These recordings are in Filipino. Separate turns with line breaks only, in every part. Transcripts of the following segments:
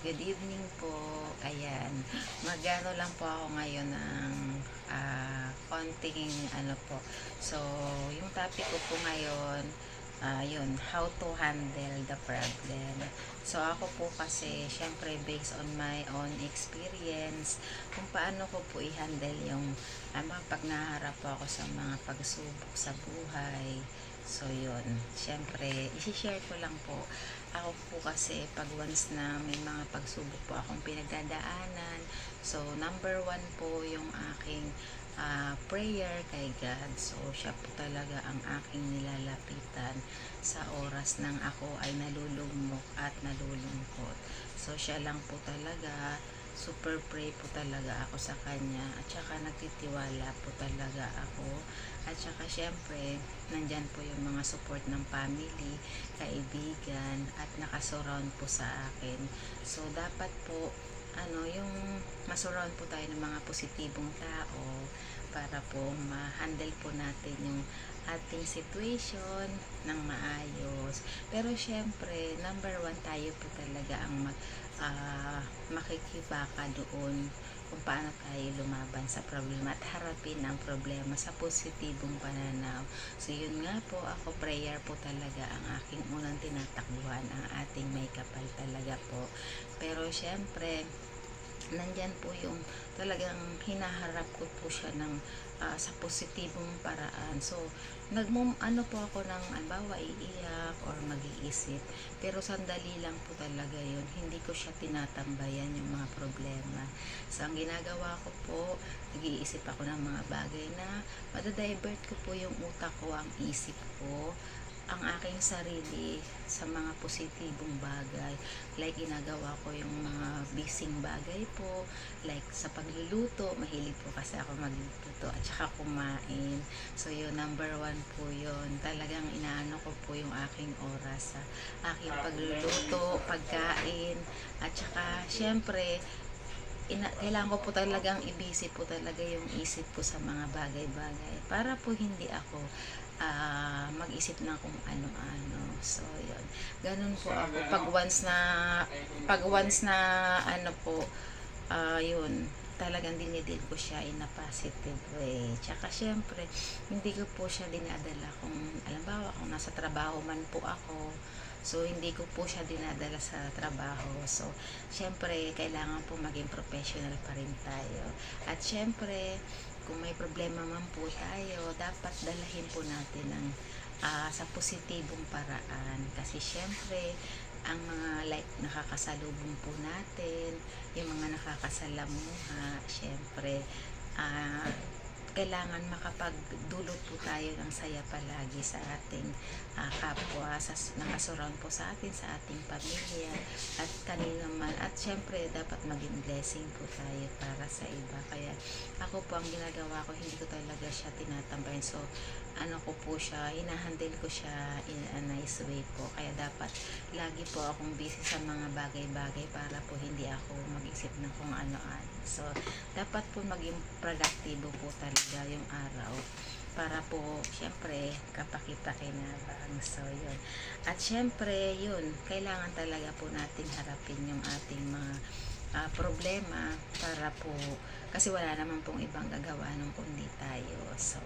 Good evening po. Ayan, magano lang po ako ngayon ng konting ano po. So, yung topic ko po ngayon, yun, how to handle the problem. So, ako po kasi, syempre, based on my own experience, kung paano ko po i-handle yung pag naharap po ako sa mga pagsubok sa buhay. So, yun. Syempre, isi-share ko lang po. Ako po kasi, pag once na may mga pagsubok po akong pinagdadaanan, so, number one po yung aking prayer kay God. So, siya po talaga ang aking nilalapitan sa oras nang ako ay nalulugmok at nalulungkot. So, siya lang po talaga, super pray po talaga ako sa kanya, at saka nagtitiwala po talaga ako, at saka syempre nandyan po yung mga support ng family, kaibigan, at nakasurround po sa akin. So dapat po yung masurround po tayo ng mga positibong tao para po ma-handle po natin yung ating situation ng maayos. Pero syempre, number one tayo po talaga ang makikibaka doon kung paano tayo lumaban sa problema at harapin ang problema sa positibong pananaw. So yun nga po, ako prayer po talaga ang aking unang tinatakbuhan, ang ating may kapal talaga po. Pero syempre, nandyan po yung talagang hinaharap ko po siya ng sa positibong paraan. So, ano po ako ng halimbawa iiyak or mag-iisip, pero sandali lang po talaga yun, hindi ko siya tinatambayan yung mga problema. So, ang ginagawa ko po, nag-iisip ako ng mga bagay na madadivert ko po yung utak ko, ang isip ko, ang aking sarili sa mga positibong bagay. Like, ginagawa ko yung mga bising bagay po. Like, sa pagluluto, mahilig po kasi ako magluto at saka kumain. So, yun, number one po yun. Talagang inaano ko po yung aking oras sa aking pagluluto, pagkain, at saka, syempre, kailangan ko po talagang ibisi po talaga yung isip ko sa mga bagay-bagay para po hindi ako mag-isip na kung ano-ano. So, yun. Ganun po ako. Pag once na ano po, yun, talagang dinidil ko siya in a positive way. Tsaka, syempre, hindi ko po siya dinadala kung, alambawa, kung nasa trabaho man po ako, so, hindi ko po siya dinadala sa trabaho. So, syempre, kailangan po maging professional pa rin tayo. At syempre, kung may problema man po tayo, dapat dalahin po natin ng sa positibong paraan. Kasi syempre, ang mga like nakakasalubong po natin, yung mga nakakasalamuha, syempre, ah, kailangan makapagdulot po tayo ng saya palagi sa ating kapwa, nakasurround po sa atin, sa ating pamilya, at kanino man. At syempre, dapat maging blessing po tayo para sa iba. Kaya ako po, ang ginagawa ko, hindi ko talaga siya tinatambayan. So, ano ko po siya, hinahandle ko siya in a nice way po. Kaya dapat lagi po akong busy sa mga bagay-bagay para po hindi ako mag-isip ng kung ano-ano. So, dapat po maging produktibo po talaga yung araw para po, syempre, kapaki-pakinabang. So, yun. At syempre, yun, kailangan talaga po nating harapin yung ating mga problema para po, kasi wala naman pong ibang gagawa nung kundi tayo. So,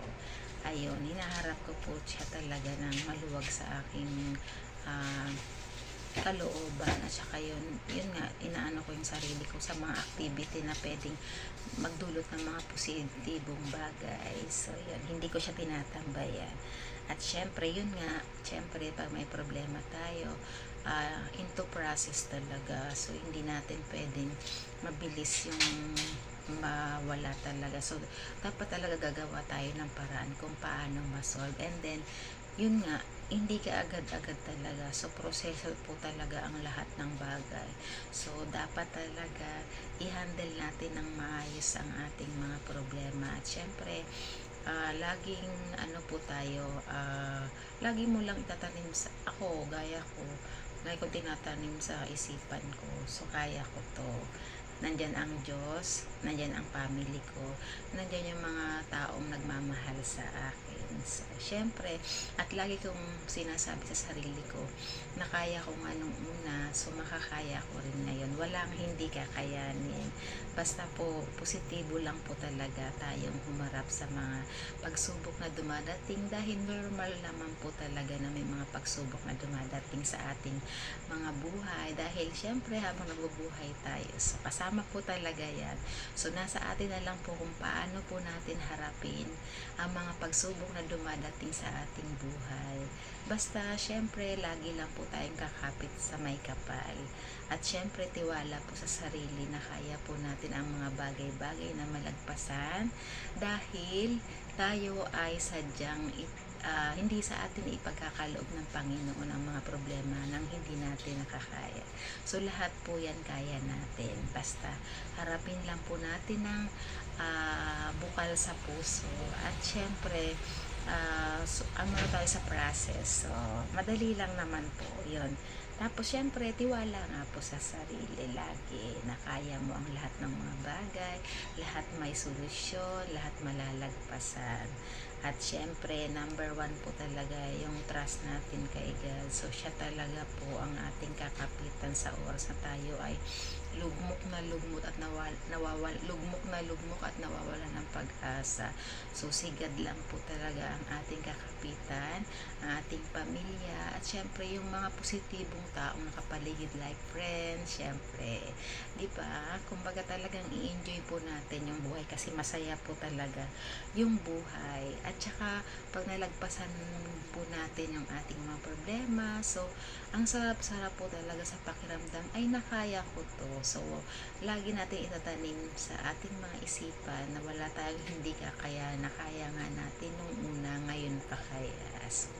ayun, hinaharap ko po siya talaga ng maluwag sa aking kalooban, at saka yun nga, inaano ko yung sarili ko sa mga activity na pwedeng magdulot ng mga positibong bagay. So, yun, hindi ko siya tinatambayan. At syempre, yun nga, syempre, pag may problema tayo, into process talaga. So, hindi natin pwedeng mabilis yung mawala talaga. So, dapat talaga gagawa tayo ng paraan kung paano ma-solve. And then, yun nga, hindi ka agad-agad talaga. So, proseso po talaga ang lahat ng bagay. So, dapat talaga i-handle natin ng maayos ang ating mga problema. At syempre, laging ano po tayo, lagi mo lang itatanim sa ako, gaya ko tinatanim sa isipan ko. So, kaya ko to. Nandyan ang Diyos, nandyan ang family ko, nandyan yung mga taong nagmamahal sa akin. So, syempre, at lagi kong sinasabi sa sarili ko na kaya ko nga nung una, so makakaya ko rin ngayon. Walang hindi kakayanin. Basta po, positibo lang po talaga tayong humarap sa mga pagsubok na dumadating dahil normal naman po talaga na may mga pagsubok na dumadating sa ating mga buhay dahil syempre habang nabubuhay tayo, so kasama po talaga yan. So nasa atin na lang po kung paano po natin harapin ang mga pagsubok na dumadating sa ating buhay. Basta syempre lagi lang po tayong kakapit sa may kapal at syempre tiwala po sa sarili na kaya po natin ang mga bagay-bagay na malagpasan dahil tayo ay sadyang hindi sa atin ipagkakaloob ng Panginoon ang mga problema nang hindi natin nakakaya. So lahat po yan kaya natin. Basta harapin lang po natin ng bukal sa puso. At syempre, so, ano tayo sa process. So, madali lang naman po yun. Tapos syempre, tiwala nga po sa sarili lagi na kaya mo ang lahat ng mga bagay, lahat may solusyon, lahat malalagpasan. At syempre, number one po talaga yung trust natin kay God. So, siya talaga po ang ating kakapitan sa oras na tayo ay lugmok na lugmok at nawawala ng pag-asa. So, sigad lang po talaga ang ating kakapitan, ang ating pamilya, at syempre yung mga positibong taong nakapaligid like friends, syempre, di ba? Kumbaga talagang i-enjoy po natin yung buhay kasi masaya po talaga yung buhay. At saka, pag nalagpasan po natin yung ating mga problema, so, ang sarap-sarap po talaga sa pakiramdam ay nakaya ko to. So, lagi natin itatanim sa ating mga isipan na wala tayong hindi kakaya, na kaya nga natin nung una, ngayon pa kaya. So,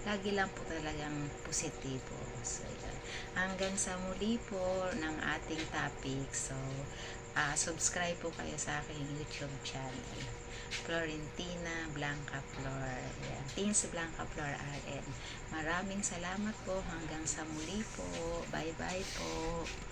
lagi lang po talagang positibo. So, yan. Hanggang sa muli po ng ating topic. So, subscribe po kayo sa aking YouTube channel. Florentina Blanca Flor. Yan. Teens Blanca Flor RN. Maraming salamat po. Hanggang sa muli po. Bye-bye po.